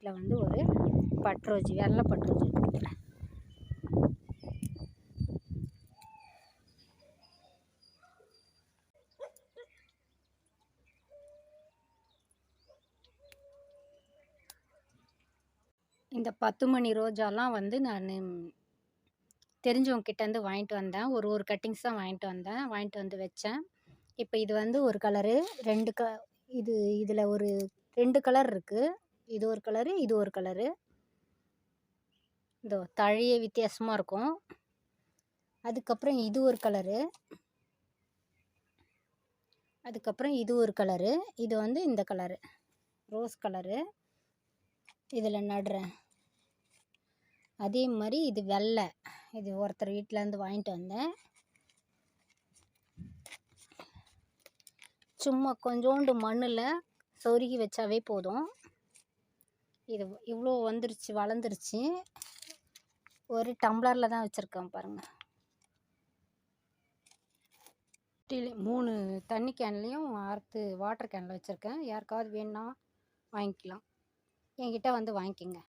வீட்டில் வந்து ஒரு பட்ரோஜி, வெள்ளை பட்ரோஜி எடுத்துக்கிறேன். இந்த 10 மணி ரோஜாலாம் வந்து நான் தெரிஞ்சவங்க கிட்டேருந்து வாங்கிட்டு வந்தேன். ஒரு கட்டிங்ஸ் தான் வாங்கிட்டு வந்து வச்சேன். இப்போ இது வந்து ஒரு கலரு, இதில் ஒரு 2 கலர் இருக்குது. இது ஒரு கலரு, இது ஒரு கலரு. இதோ தழையே வித்தியாசமாக இருக்கும். அதுக்கப்புறம் இது ஒரு கலரு, அதுக்கப்புறம் இது ஒரு கலரு. இது வந்து இந்த கலரு, ரோஸ் கலரு. இதில் நடுறேன். அதே மாதிரி இது வெள்ளை, இது ஒருத்தர் வீட்டிலேருந்து வாங்கிட்டு வந்தேன். சும்மா கொஞ்சோண்டு மண்ணில் சொருகி வச்சாவே போதும். இது இவ்வளோ வந்துருச்சு, வளர்ந்துருச்சு. ஒரு டம்ளரில் தான் வச்சுருக்கேன் பாருங்கள். 3 தண்ணி கேன்லேயும் வாட்டர் கேனில் வச்சுருக்கேன். யாருக்காவது வேணுன்னா வாங்கிக்கலாம். என்கிட்ட வந்து வாங்கிக்கோங்க.